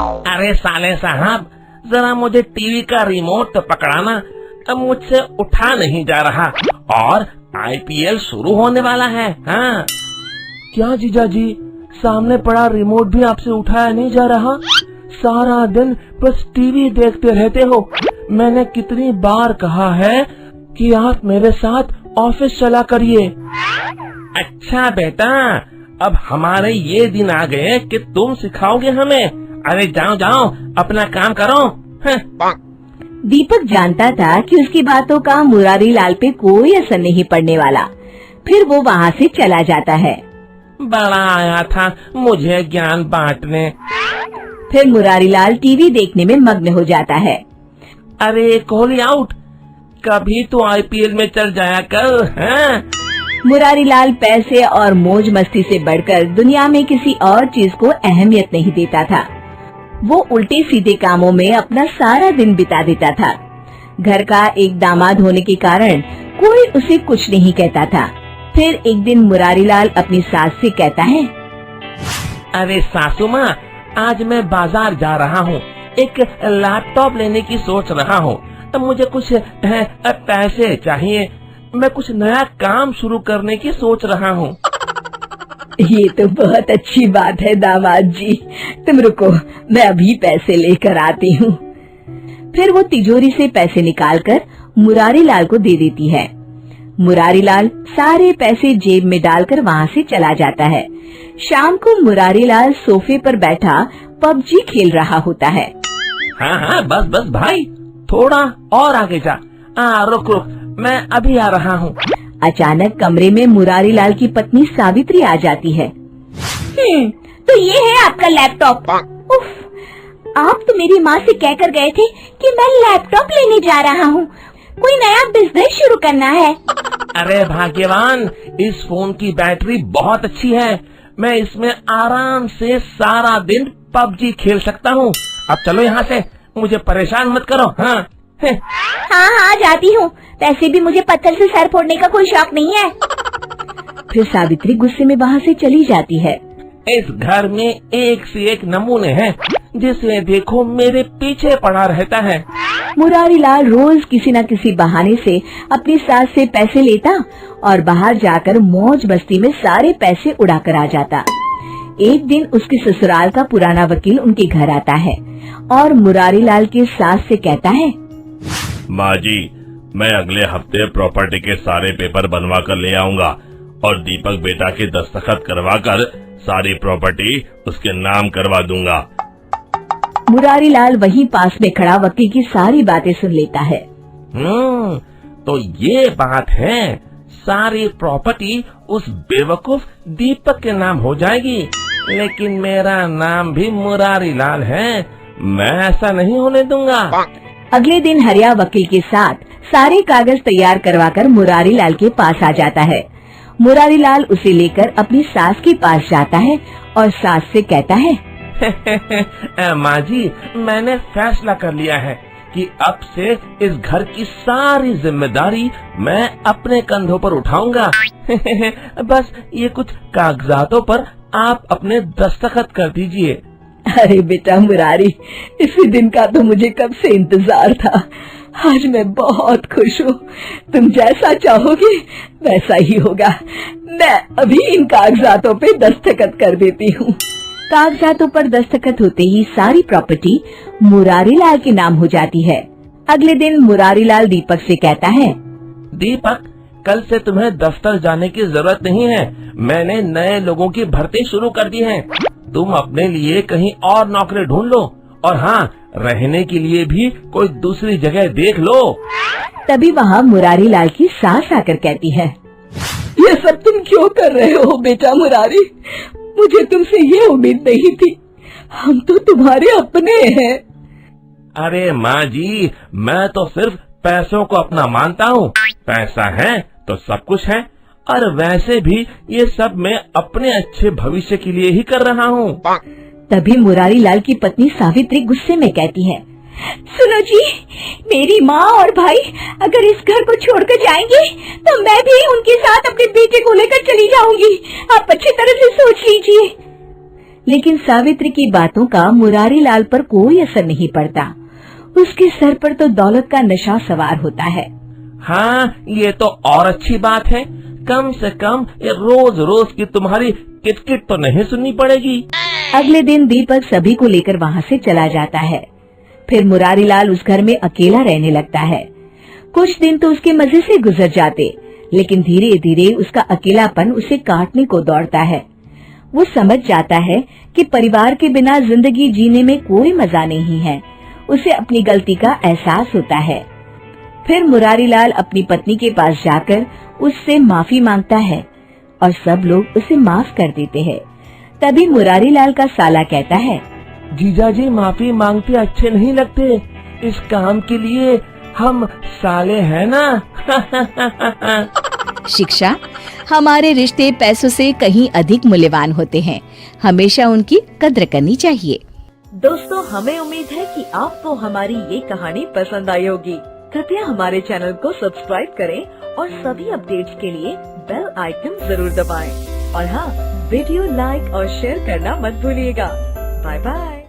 अरे साले साहब, जरा मुझे टीवी का रिमोट तो पकड़ाना, अब मुझसे उठा नहीं जा रहा और आईपीएल शुरू होने वाला है। हाँ। क्या जीजाजी, सामने पड़ा रिमोट भी आपसे उठाया नहीं जा रहा? सारा दिन बस टीवी देखते रहते हो। मैंने कितनी बार कहा है कि आप मेरे साथ ऑफिस चला करिए। अच्छा बेटा, अब हमारे ये दिन आ गए कि तुम सिखाओगे हमें। अरे जाओ जाओ, अपना काम करो। दीपक जानता था कि उसकी बातों का मुरारी लाल पे कोई असर नहीं पड़ने वाला। फिर वो वहाँ से चला जाता है। बड़ा आया था मुझे ज्ञान बांटने। फिर मुरारी लाल टीवी देखने में मग्न हो जाता है। अरे कोहली आउट, कभी तो आईपीएल में चल जाया कर। हाँ? मुरारी लाल पैसे और मौज मस्ती से बढ़कर दुनिया में किसी और चीज को अहमियत नहीं देता था। वो उल्टे सीधे कामों में अपना सारा दिन बिता देता था। घर का एक दामाद होने के कारण कोई उसे कुछ नहीं कहता था। फिर एक दिन मुरारी लाल अपनी सास से कहता है, अरे सासू माँ, आज मैं बाजार जा रहा हूँ, एक लैपटॉप लेने की सोच रहा हूँ। अब मुझे कुछ पैसे चाहिए, मैं कुछ नया काम शुरू करने की सोच रहा हूँ। ये तो बहुत अच्छी बात है दामाद जी, तुम रुको, मैं अभी पैसे लेकर आती हूँ। फिर वो तिजोरी से पैसे निकालकर मुरारी लाल को दे देती है। मुरारी लाल सारे पैसे जेब में डालकर वहाँ से चला जाता है। शाम को मुरारी लाल सोफे पर बैठा पबजी खेल रहा होता है। हाँ हाँ, बस बस भाई, थोड़ा और आगे जा। रुक रुक, मैं अभी आ रहा हूँ। अचानक कमरे में मुरारी लाल की पत्नी सावित्री आ जाती है। तो ये है आपका लैपटॉप। उफ, आप तो मेरी माँ से कहकर गए थे कि मैं लैपटॉप लेने जा रहा हूँ, कोई नया बिजनेस शुरू करना है। अरे भाग्यवान, इस फोन की बैटरी बहुत अच्छी है, मैं इसमें आराम से सारा दिन पबजी खेल सकता हूँ। अब चलो यहाँ से, मुझे परेशान मत करो। हाँ हाँ जाती हूँ, वैसे भी मुझे पत्थर से सर फोड़ने का कोई शौक नहीं है। फिर सावित्री गुस्से में वहाँ से चली जाती है। इस घर में एक से एक नमूने हैं, जिसे देखो मेरे पीछे पड़ा रहता है। मुरारी लाल रोज किसी न किसी बहाने से अपनी सास से पैसे लेता और बाहर जाकर मौज मस्ती में सारे पैसे उड़ा कर आ जाता। एक दिन उसके ससुराल का पुराना वकील उनके घर आता है और मुरारी लाल की सास से कहता है, माँ जी, मैं अगले हफ्ते प्रॉपर्टी के सारे पेपर बनवा कर ले आऊंगा और दीपक बेटा के दस्तखत करवा कर सारी प्रॉपर्टी उसके नाम करवा दूंगा। मुरारी लाल वहीं पास में खड़ा वकील की सारी बातें सुन लेता है। तो ये बात है, सारी प्रॉपर्टी उस बेवकूफ दीपक के नाम हो जाएगी, लेकिन मेरा नाम भी मुरारी लाल है, मैं ऐसा नहीं होने दूंगा। अगले दिन हरिया वकील के साथ सारे कागज तैयार करवाकर मुरारी लाल के पास आ जाता है। मुरारी लाल उसे लेकर अपनी सास के पास जाता है और सास से कहता है, माँ जी, मैंने फैसला कर लिया है कि अब से इस घर की सारी जिम्मेदारी मैं अपने कंधों पर उठाऊंगा। बस ये कुछ कागजातों पर आप अपने दस्तखत कर दीजिए। अरे बेटा मुरारी, इसी दिन का तो मुझे कब से इंतजार था। आज मैं बहुत खुश हूँ, तुम जैसा चाहोगे वैसा ही होगा। मैं अभी इन कागजातों पे दस्तखत कर देती हूँ। कागजातों पर दस्तखत होते ही सारी प्रॉपर्टी मुरारी लाल के नाम हो जाती है। अगले दिन मुरारी लाल दीपक से कहता है, दीपक, कल से तुम्हें दफ्तर जाने की जरूरत नहीं है, मैंने नए लोगों की भर्ती शुरू कर दी है। तुम अपने लिए कहीं और नौकरी ढूंढ लो, और हाँ, रहने के लिए भी कोई दूसरी जगह देख लो। तभी वहाँ मुरारी लाल की सास आकर कहती है, ये सब तुम क्यों कर रहे हो बेटा मुरारी? मुझे तुमसे ये उम्मीद नहीं थी, हम तो तुम्हारे अपने हैं। अरे माँ जी, मैं तो सिर्फ पैसों को अपना मानता हूँ, पैसा है तो सब कुछ है, और वैसे भी ये सब मैं अपने अच्छे भविष्य के लिए ही कर रहा हूँ। तभी मुरारी लाल की पत्नी सावित्री गुस्से में कहती है, सुनो जी, मेरी माँ और भाई अगर इस घर को छोड़कर जाएंगे तो मैं भी उनके साथ अपने बेटे को लेकर चली जाऊंगी। आप अच्छी तरह से सोच लीजिए। लेकिन सावित्री की बातों का मुरारी लाल पर कोई असर नहीं पड़ता। उसके सर पर तो दौलत का नशा सवार होता है। हाँ, ये तो और अच्छी बात है। कम से कम ये रोज रोज की तुम्हारी किटकिट तो नहीं सुननी पड़ेगी। अगले दिन दीपक सभी को लेकर वहाँ से चला जाता है। फिर मुरारी लाल उस घर में अकेला रहने लगता है। कुछ दिन तो उसके मजे से गुजर जाते, लेकिन धीरे धीरे उसका अकेलापन उसे काटने को दौड़ता है। वो समझ जाता है कि परिवार के बिना जिंदगी जीने में कोई मजा नहीं है। उसे अपनी गलती का एहसास होता है। फिर मुरारी लाल अपनी पत्नी के पास जाकर उससे माफी मांगता है और सब लोग उसे माफ कर देते हैं। तभी मुरारी लाल का साला कहता है, जीजाजी माफी मांगते अच्छे नहीं लगते। इस काम के लिए हम साले हैं ना। शिक्षा, हमारे रिश्ते पैसों से कहीं अधिक मूल्यवान होते हैं। हमेशा उनकी कद्र करनी चाहिए। दोस्तों, हमें उम्मीद है कि आपको हमारी ये कहानी पसंद आई होगी। कृपया हमारे चैनल को सब्सक्राइब करें और सभी अपडेट्स के लिए बेल आइकन जरूर दबाएं। और हाँ, वीडियो लाइक और शेयर करना मत भूलिएगा। Bye bye.